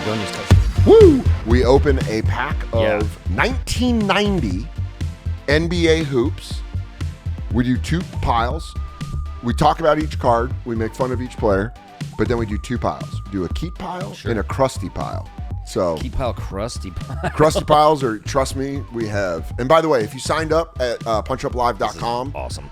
Go News Coach. Woo! We open a pack of 1990 NBA hoops. We do 2 piles. We talk about each card. We make fun of each player. But then we do 2 piles. We do a keep pile and a crusty pile. So Keep pile, crusty pile. crusty piles are, trust me, we have. And by the way, if you signed up at punchuplive.com, Awesome.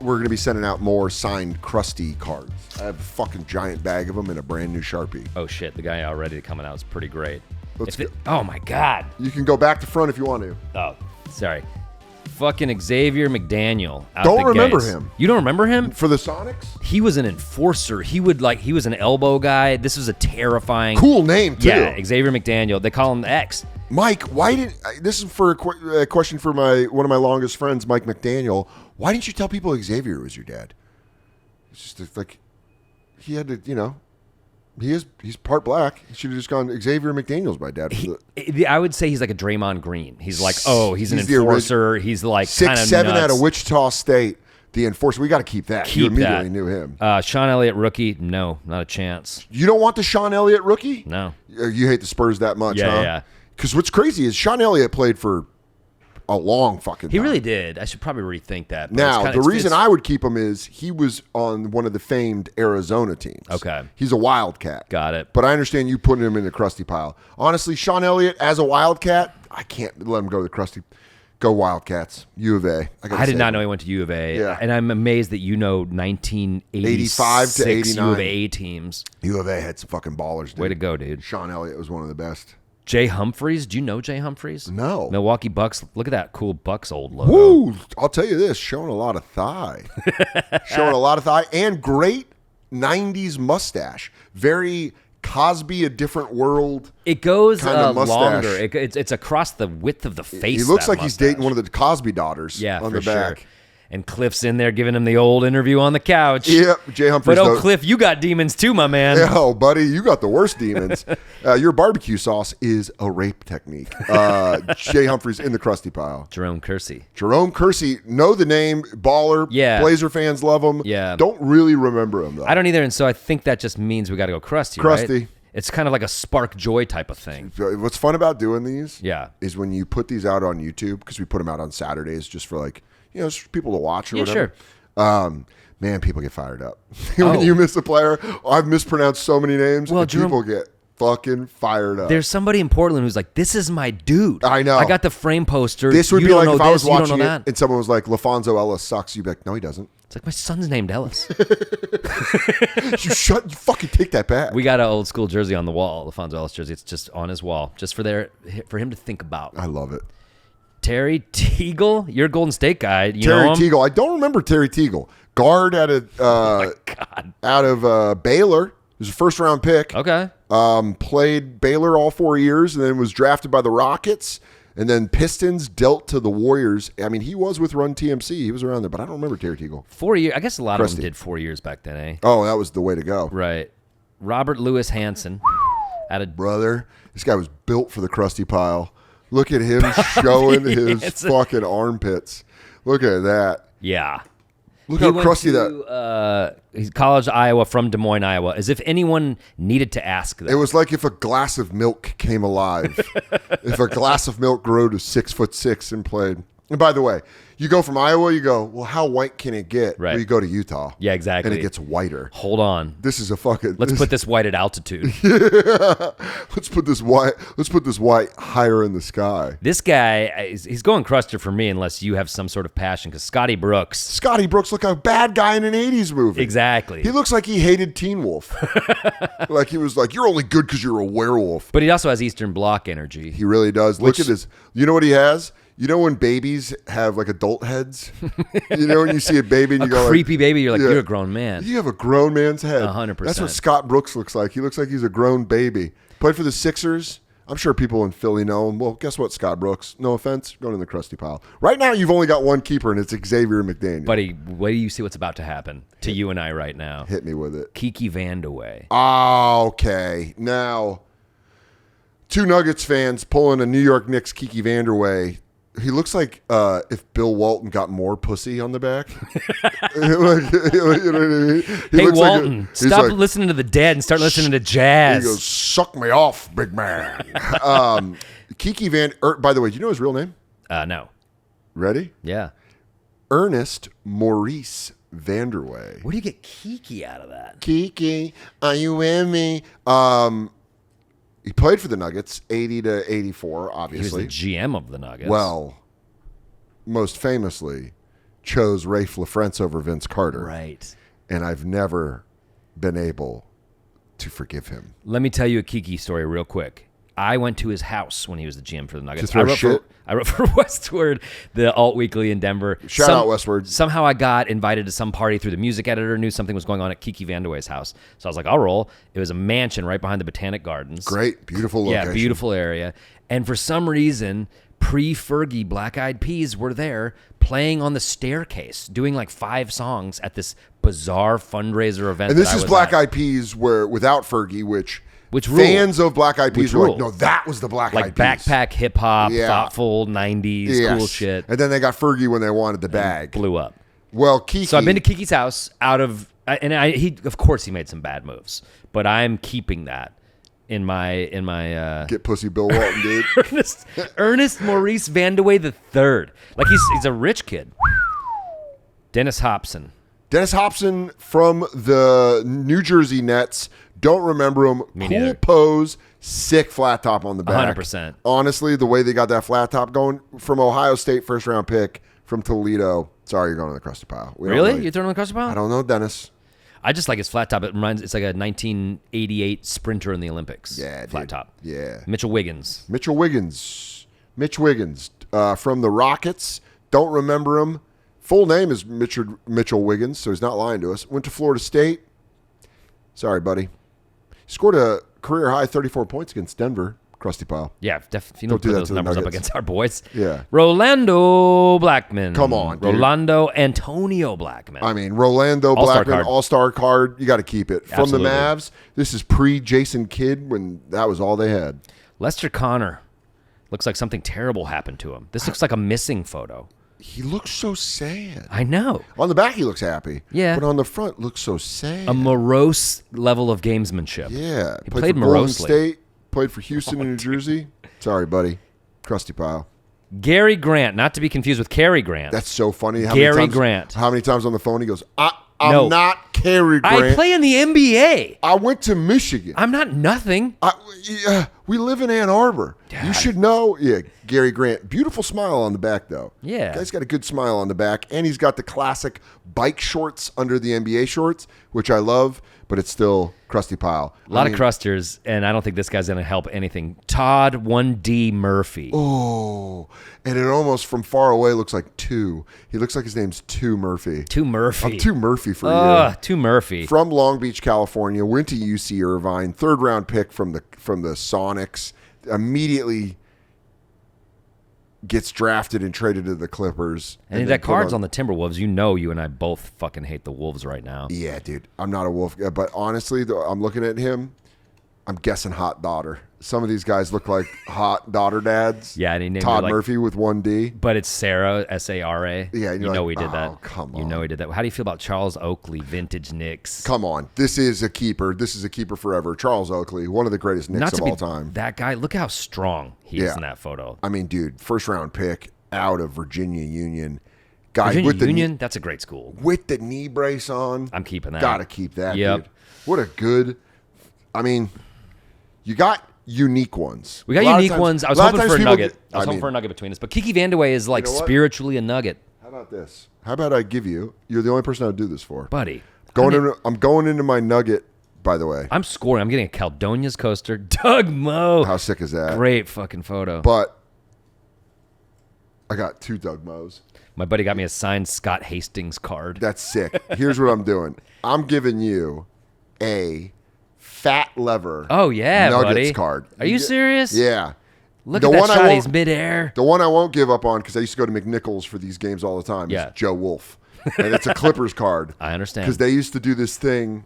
we're going to be sending out more signed crusty cards. I have a fucking giant bag of them in a brand new Sharpie. Oh, shit. The guy already coming out is pretty great. Let's go. Oh, my God. You can go back to front if you want to. Oh, sorry. Fucking Xavier McDaniel. Don't remember him. You don't remember him? For the Sonics? He was an enforcer. He was an elbow guy. This was a terrifying. Cool name, too. Yeah, Xavier McDaniel. They call him the X. Mike, this is for a question for one of my longest friends, Mike McDaniel. Why didn't you tell people Xavier was your dad? It's just like, he had to, he's part black. He should have just gone, Xavier McDaniel's my dad. I would say he's like a Draymond Green. He's like, he's an enforcer. He's like 6'7" out of Wichita State. The enforcer. We got to keep that. You immediately knew him. Shawn Elliot rookie. No, not a chance. You don't want the Shawn Elliot rookie? No. You hate the Spurs that much, huh? Yeah. Because what's crazy is Shawn Elliot played for a long fucking time. He really did. I should probably rethink that. Now, the reason I would keep him is he was on one of the famed Arizona teams. Okay. He's a Wildcat. Got it. But I understand you putting him in the crusty pile. Honestly, Shawn Elliott as a Wildcat, I can't let him go to the crusty. Go Wildcats. U of A. I did not know he went to U of A. Yeah. And I'm amazed that you know 1985 to 89 U of A teams. U of A had some fucking ballers, dude. Way to go, dude. Shawn Elliott was one of the best. Jay Humphries. Do you know Jay Humphries? No. Milwaukee Bucks. Look at that cool Bucks old logo. Woo! I'll tell you this, showing a lot of thigh. And great 90s mustache. Very Cosby, A Different World. It goes mustache. longer. It's across the width of the face. He looks like he's dating one of the Cosby daughters on for the back. Sure. And Cliff's in there giving him the old interview on the couch. Yep, Jay Humphries. But Cliff, you got demons too, my man. Oh, buddy, you got the worst demons. Your barbecue sauce is a rape technique. Jay Humphries in the crusty pile. Jerome Kersey. Know the name, baller. Yeah. Blazer fans love him. Yeah. Don't really remember him, though. I don't either, and so I think that just means we got to go crusty, Crusty. Right? It's kind of like a spark joy type of thing. What's fun about doing these is when you put these out on YouTube, because we put them out on Saturdays just for just for people to watch or whatever. Sure. Man, people get fired up. When you miss a player, I've mispronounced so many names, and people get fucking fired up. There's somebody in Portland who's like, this is my dude. I know. I got the frame poster. This would be like if I was watching it that. and someone was like, LaFonso Ellis sucks. You'd be like, no, he doesn't. It's like, my son's named Ellis. You fucking take that back. We got an old school jersey on the wall, LaFonso Ellis jersey. It's just on his wall, just for him to think about. I love it. Terry Teagle, you're a Golden State guy. You Terry know him? Teagle. I don't remember Terry Teagle. Guard out of Baylor. He was a first round pick. Okay. Played Baylor all 4 years and then was drafted by the Rockets. And then Pistons dealt to the Warriors. I mean, he was with Run TMC. He was around there, but I don't remember Terry Teagle. 4 years. I guess a lot of them did 4 years back then, eh? Oh, that was the way to go. Right. Robert Louis Hansen. Brother, this guy was built for the crusty pile. Look at him showing his fucking armpits. Look at that. Yeah. Look how crusty that. He's college Iowa from Des Moines, Iowa. As if anyone needed to ask that. It was like if a glass of milk came alive. If a glass of milk grew to 6'6" and played. And by the way, you go from Iowa, you go, well, how white can it get? Right. Well, you go to Utah. Yeah, exactly. And it gets whiter. Hold on. This is a fucking. Let's put this white at altitude. Let's put this white higher in the sky. This guy, he's going cruster for me unless you have some sort of passion. Because Scotty Brooks, look a bad guy in an 80s movie. Exactly. He looks like he hated Teen Wolf. Like he was like, you're only good because you're a werewolf. But he also has Eastern Bloc energy. He really does. Look at his. You know what he has? You know when babies have like adult heads? You know when you see a baby and you go creepy baby, you're like, you're a grown man. You have a grown man's head. 100%. That's what Scott Brooks looks like. He looks like he's a grown baby. Played for the Sixers. I'm sure people in Philly know him. Well, guess what, Scott Brooks? No offense, going in the crusty pile. Right now, you've only got one keeper, and it's Xavier McDaniel. Buddy, wait do you see what's about to happen to you and I right now? Hit me with it. Kiki Vanderway. Okay. Now, two Nuggets fans pulling a New York Knicks Kiki Vanderway. He looks like if Bill Walton got more pussy on the back. You know what I mean? Hey, Walton, stop listening to the Dead and start listening to jazz. He goes, Suck me off, big man. Kiki by the way, do you know his real name? No. Ready? Yeah. Ernest Maurice Vanderway. Where do you get Kiki out of that? Kiki, are you with me? He played for the Nuggets, 80 to 84, obviously. He was the GM of the Nuggets. Well, most famously, chose Rafe LaFrentz over Vince Carter. Right. And I've never been able to forgive him. Let me tell you a Kiki story real quick. I went to his house when he was the GM for the Nuggets. I wrote for Westward, the alt weekly in Denver. Shout out Westward. Somehow I got invited to some party through the music editor, knew something was going on at Kiki Vanderway's house. So I was like, I'll roll. It was a mansion right behind the Botanic Gardens. Great, beautiful location. Yeah, beautiful area. And for some reason, pre-Fergie Black Eyed Peas were there playing on the staircase, doing like 5 songs at this bizarre fundraiser event. And this is Black Eyed Peas where without Fergie, which fans of Black Eyed Peas were like, no, that was the Black Eyed Peas. Like backpack hip-hop, thoughtful 90s, cool shit. And then they got Fergie when they wanted the bag. Blew up. Well, Kiki. So I've been to Kiki's house he of course he made some bad moves, but I'm keeping that in my Get pussy Bill Walton, dude. Ernest Maurice Vanderway III. Like he's a rich kid. Dennis Hopson from the New Jersey Nets. Don't remember him. Me cool neither. Pose, sick flat top on the back. 100%. Honestly, the way they got that flat top going from Ohio State, first round pick from Toledo. Sorry, you're going to the crusty pile. Really? You're throwing on the crusty pile? I don't know, Dennis. I just like his flat top. It's like a 1988 sprinter in the Olympics. Yeah, flat dude. top. Yeah. Mitch Wiggins from the Rockets. Don't remember him. Full name is Mitchell Wiggins, so he's not lying to us. Went to Florida State. Sorry, buddy. Scored a career-high 34 points against Denver. Crusty pile. Yeah, definitely. Don't put those numbers up against our boys. Yeah. Rolando Blackman. Come on, dude. Rolando Antonio Blackman. I mean, Rolando Blackman, all-star card. You got to keep it. From Absolutely. the Mavs, this is pre-Jason Kidd when that was all they had. Lester Connor. Looks like something terrible happened to him. This looks like a missing photo. He looks so sad. I know. On the back, he looks happy. Yeah. But on the front, looks so sad. A morose level of gamesmanship. Yeah. He played for Golden morosely. State, played for Houston and New Jersey. Sorry, buddy. Crusty pile. Gary Grant, not to be confused with Cary Grant. That's so funny. Gary Grant. How many times on the phone he goes, I'm not Cary Grant. I play in the NBA. I went to Michigan. I'm not nothing. We live in Ann Arbor. Yeah. You should know. Yeah, Gary Grant. Beautiful smile on the back, though. Yeah. Guy's got a good smile on the back, and he's got the classic bike shorts under the NBA shorts, which I love, but it's still crusty pile. A lot of crusters, and I don't think this guy's going to help anything. Todd 1D Murphy. Oh, and it almost from far away looks like two. He looks like his name's Two Murphy. Two Murphy. I'm Two Murphy for you. Two Murphy. From Long Beach, California, went to UC Irvine, 3rd round pick from the Sonics. Immediately gets drafted and traded to the Clippers. And that card's on the Timberwolves. You know, you and I both fucking hate the Wolves right now. Yeah, dude. I'm not a Wolf, but honestly, I'm looking at him. I'm guessing hot daughter. Some of these guys look like hot daughter dads. Yeah, and he named Todd Murphy with 1D. But it's Sarah, Sara. Yeah, you know he did that. Oh, come on. You know he did that. How do you feel about Charles Oakley, vintage Knicks? Come on. This is a keeper. This is a keeper forever. Charles Oakley, one of the greatest Knicks of all time. That guy, look how strong he is in that photo. I mean, dude, 1st round pick out of Virginia Union. Guy Virginia with Union, that's a great school. With the knee brace on. I'm keeping that. Gotta keep that, dude. What a good, I mean, you got unique ones. We got unique ones. I was hoping for a nugget. I was hoping for a nugget between us. But Kiki Vanderway is like spiritually a nugget. How about this? How about I give you, you're the only person I would do this for. Buddy. I'm going into my nugget, by the way. I'm scoring. I'm getting a Caldonia's coaster. Doug Moe. How sick is that? Great fucking photo. But I got 2 Doug Moes. My buddy got me a signed Scott Hastings card. That's sick. Here's what I'm doing. I'm giving you a Fat Lever Nuggets buddy. card. Are you serious? Yeah. Look at that shot. He's midair. The one I won't give up on, because I used to go to McNichols for these games all the time, is Joe Wolf. And it's a Clippers card. I understand. Because they used to do this thing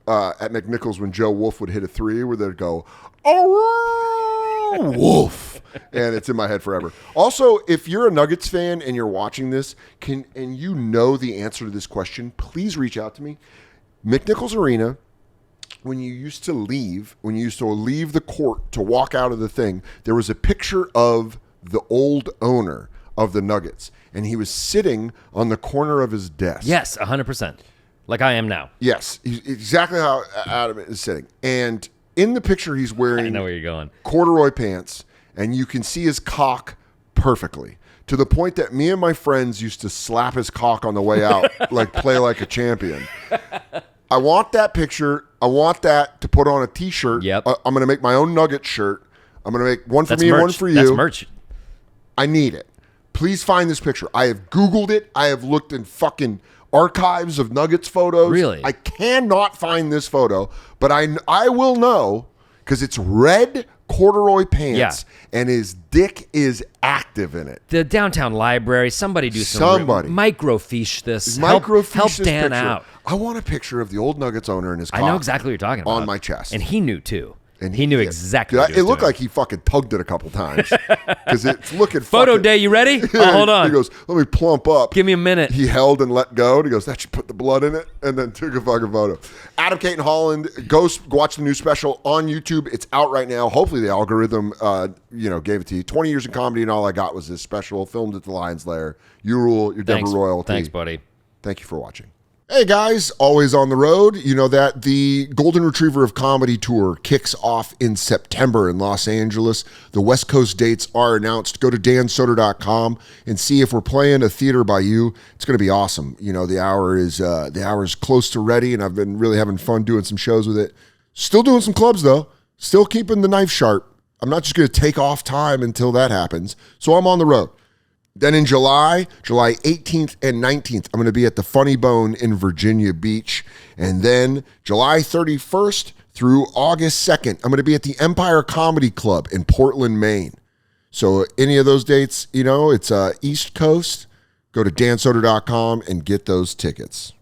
at McNichols when Joe Wolf would hit a 3 where they'd go, oh, Wolf. And it's in my head forever. Also, if you're a Nuggets fan and you're watching this, and you know the answer to this question, please reach out to me. McNichols Arena when you used to leave the court to walk out of the thing, there was a picture of the old owner of the Nuggets, and he was sitting on the corner of his desk. Yes, 100%. Like I am now. Yes, exactly how Adam is sitting. And in the picture, he's wearing I know where you're going. corduroy pants, and you can see his cock perfectly, to the point that me and my friends used to slap his cock on the way out, like play like a champion. I want that picture. I want that to put on a T-shirt. Yep. I'm going to make my own Nugget shirt. I'm going to make one for That's me merch. and one for you. That's merch. I need it. Please find this picture. I have Googled it. I have looked in fucking archives of Nuggets photos. Really? I cannot find this photo, but I will know because it's red corduroy pants and his dick is active in it. The downtown library, somebody do Somebody. microfiche this. Help Help Dan picture. out. I want a picture of the old Nuggets owner and his cock. I know exactly what you're talking about. On my chest. And he knew too. And he knew exactly Dude, what he it was looked doing. like he fucking tugged it a couple times because it's looking Photo fucking, day, you ready? Oh, hold on. He goes, let me plump up. Give me a minute. He held and let go. And he goes, that should put the blood in it. And then took a fucking photo. Adam Cayton-Holland, go watch the new special on YouTube. It's out right now. Hopefully the algorithm, gave it to you. 20 years in comedy and all I got was this special. Filmed at the Lions Lair. You rule. You're Denver royalty. Thanks, buddy. Thank you for watching. Hey guys, always on the road. You know that the Golden Retriever of Comedy Tour kicks off in September in Los Angeles. The West Coast dates are announced. Go to dansoder.com and see if we're playing a theater by you. It's going to be awesome. You know, the hour is close to ready, and I've been really having fun doing some shows with it. Still doing some clubs though. Still keeping the knife sharp. I'm not just going to take off time until that happens. So I'm on the road. Then in July 18th and 19th, I'm going to be at the Funny Bone in Virginia Beach. And then July 31st through August 2nd, I'm going to be at the Empire Comedy Club in Portland, Maine. So any of those dates, it's East Coast, go to dansoder.com and get those tickets.